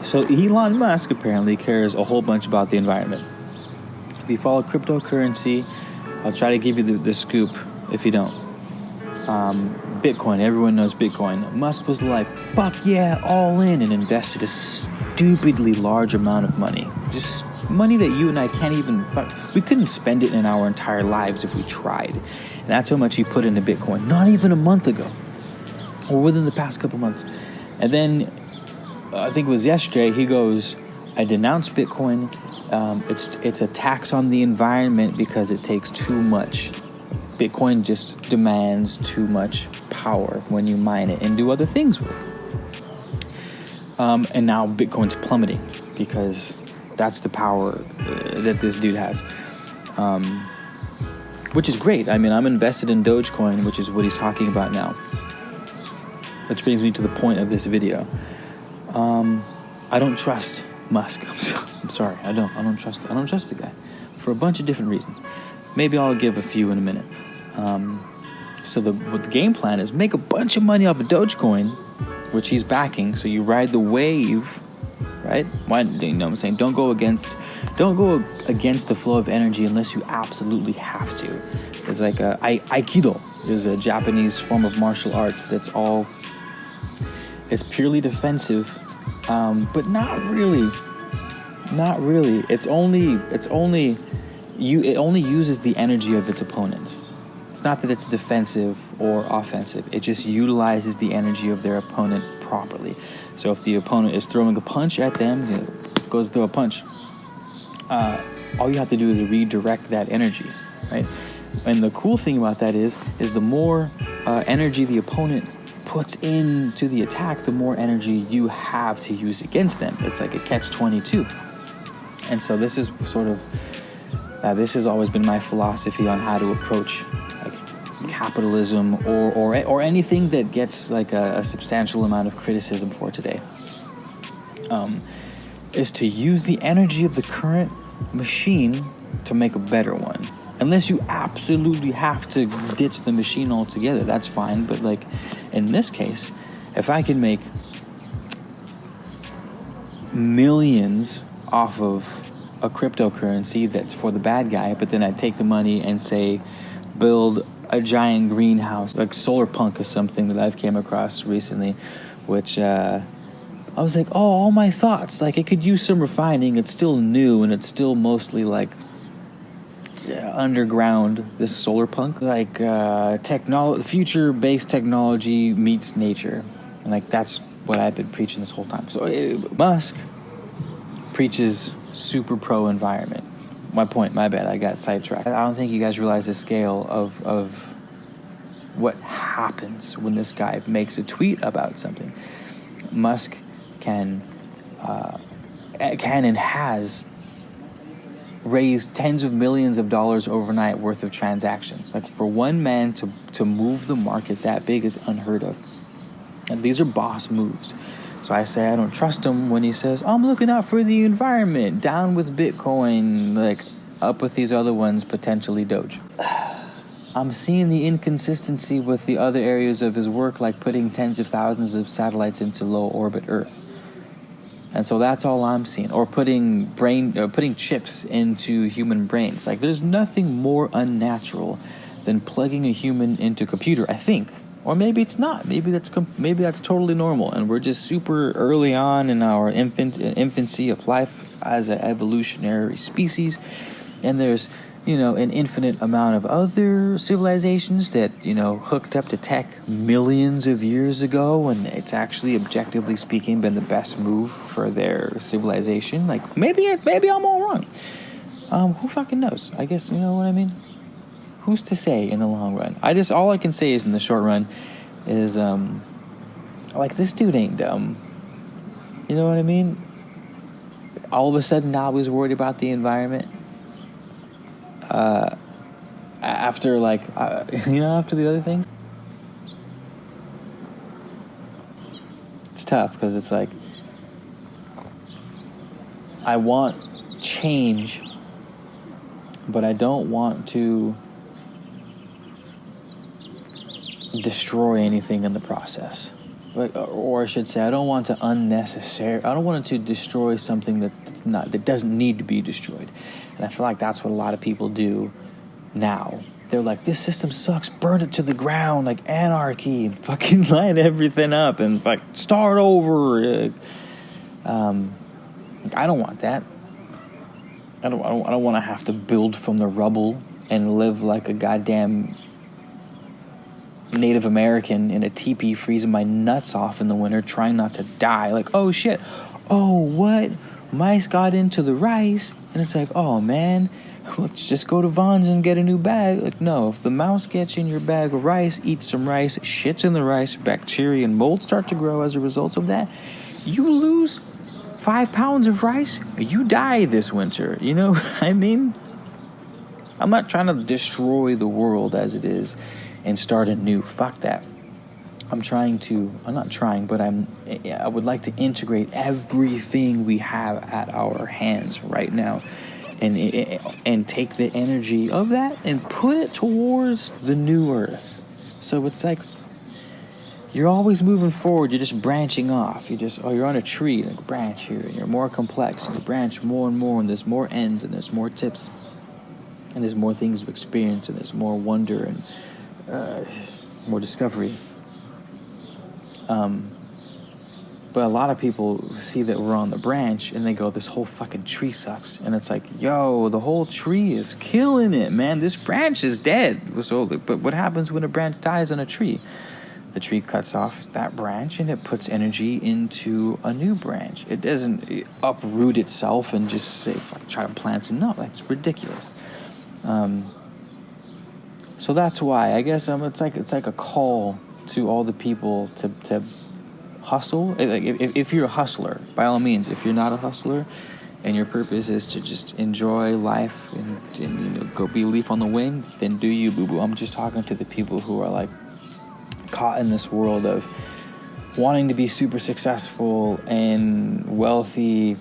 So Elon Musk apparently cares a whole bunch about the environment. If you follow cryptocurrency, I'll try to give you the scoop if you don't. Bitcoin, everyone knows Bitcoin. Musk was like, fuck yeah, all in, and invested a stupidly large amount of money. Just money that you and I can't even, we couldn't spend it in our entire lives if we tried. And that's how much he put into Bitcoin, not even a month ago, or within the past couple months. And then, I think it was yesterday, he goes, I denounce Bitcoin. It's a tax on the environment because it takes too much. Bitcoin just demands too much power when you mine it and do other things with it. And now Bitcoin's plummeting because that's the power that this dude has. Which is great. I mean, I'm invested in Dogecoin, which is what he's talking about now. Which brings me to the point of this video. I don't trust Musk. I'm sorry. I don't trust the guy for a bunch of different reasons. Maybe I'll give a few in a minute. So what the game plan is, make a bunch of money off of Dogecoin, which he's backing. So you ride the wave, right? Why? You know what I'm saying? Don't go against the flow of energy unless you absolutely have to. It's like Aikido is a Japanese form of martial arts it's purely defensive, but not really. It only uses the energy of its opponent. It's not that it's defensive or offensive. It just utilizes the energy of their opponent properly. So if the opponent is throwing a punch at them, it goes through a punch. All you have to do is redirect that energy, right? And the cool thing about that is the more energy the opponent puts into the attack, the more energy you have to use against them. It's like a catch-22. And so this is sort of, this has always been my philosophy on how to approach like capitalism or anything that gets like a substantial amount of criticism for today. Is to use the energy of the current machine to make a better one. Unless you absolutely have to ditch the machine altogether, that's fine. But like in this case, if I can make millions off of a cryptocurrency that's for the bad guy, but then I take the money and say build a giant greenhouse, like solar punk is something that I've came across recently, which I was like, oh, all my thoughts, like it could use some refining. It's still new and it's still mostly like underground, this solar punk, like future-based technology meets nature, and like that's what I've been preaching this whole time. So Musk preaches super pro environment. My bad, I got sidetracked. I don't think you guys realize the scale of what happens when this guy makes a tweet about something. Musk can and has raised tens of millions of dollars overnight worth of transactions. Like for one man to move the market that big is unheard of. And these are boss moves. So I say I don't trust him when he says, I'm looking out for the environment, down with Bitcoin, like up with these other ones, potentially Doge. I'm seeing the inconsistency with the other areas of his work, like putting tens of thousands of satellites into low orbit Earth. And so that's all I'm seeing. Or putting chips into human brains. Like there's nothing more unnatural than plugging a human into a computer, I think. Or maybe it's not. Maybe that's totally normal, and we're just super early on in our infancy of life as an evolutionary species. And there's an infinite amount of other civilizations that hooked up to tech millions of years ago, and it's actually, objectively speaking, been the best move for their civilization. Like maybe I'm all wrong. Who fucking knows? I guess you know what I mean. Who's to say in the long run? All I can say is in the short run is like this dude ain't dumb. You know what I mean? All of a sudden now he's worried about the environment. After after the other things. It's tough because it's like I want change, but I don't want to destroy anything in the process. or I should say, I don't want to destroy something that doesn't need to be destroyed. And I feel like that's what a lot of people do now. They're like, this system sucks, burn it to the ground, like anarchy, and fucking light everything up and like start over. I don't want that. I don't want to have to build from the rubble and live like a goddamn Native American in a teepee, freezing my nuts off in the winter, trying not to die. Like, oh shit, oh what? Mice got into the rice, and it's like, oh man, let's just go to Vaughn's and get a new bag. Like, no, if the mouse gets in your bag of rice, eats some rice, shits in the rice, bacteria and mold start to grow as a result of that, you lose 5 pounds of rice, you die this winter. You know what I mean? I'm not trying to destroy the world as it is and start anew. Fuck that. I would like to integrate everything we have at our hands right now and take the energy of that and put it towards the new earth. So it's like you're always moving forward, you're just branching off. You're on a tree, like branch here, and you're more complex, and you branch more and more, and there's more ends, and there's more tips, and there's more things to experience, and there's more wonder and more discovery. But a lot of people see that we're on the branch and they go, this whole fucking tree sucks. And it's like, yo, the whole tree is killing it, man. This branch is dead. But what happens when a branch dies on a tree? The tree cuts off that branch and it puts energy into a new branch. It doesn't uproot itself and just say, try to plant it. No, that's ridiculous. So that's why I guess it's like a call to all the people to hustle. Like if you're a hustler, by all means. If you're not a hustler and your purpose is to just enjoy life and go be a leaf on the wind, then do you, boo-boo. I'm just talking to the people who are like caught in this world of wanting to be super successful and wealthy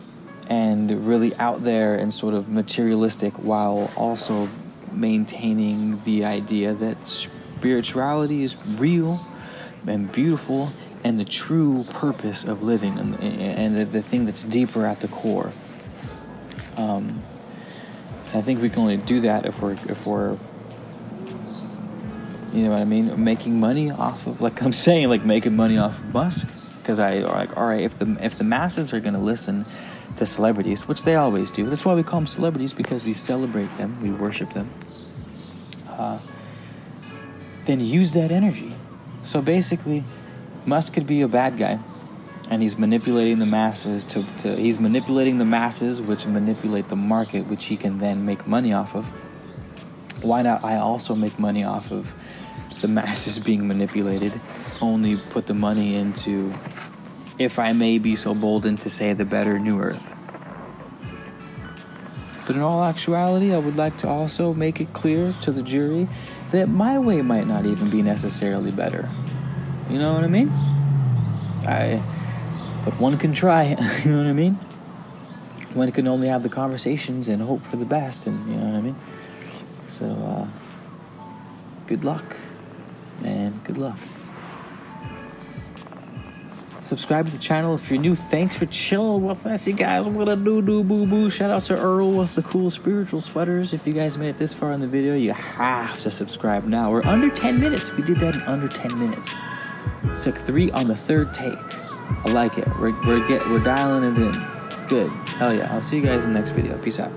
and really out there and sort of materialistic, while also maintaining the idea that spirituality is real and beautiful and the true purpose of living and the thing that's deeper at the core. I think we can only do that if we're you know what I mean, making money off of, like I'm saying, like making money off of Musk. Because if the masses are going to listen to celebrities, which they always do, that's why we call them celebrities, because we celebrate them, we worship them, then use that energy. So basically, Musk could be a bad guy, and he's manipulating the masses he's manipulating the masses, which manipulate the market, which he can then make money off of. Why not I also make money off of the masses being manipulated, only put the money into, if I may be so bolden to say, the better new earth. But in all actuality, I would like to also make it clear to the jury that my way might not even be necessarily better. You know what I mean? But one can try, you know what I mean? One can only have the conversations and hope for the best, and you know what I mean? So, good luck, man, good luck. Subscribe to the channel if you're new. Thanks for chilling with us, you guys. What a boo-boo. Shout out to Earl with the cool spiritual sweaters. If you guys made it this far in the video, you have to subscribe now. We're under 10 minutes. We did that in under 10 minutes. Took 3 on the 3rd take. I like it. We're dialing it in. Good. Hell yeah. I'll see you guys in the next video. Peace out.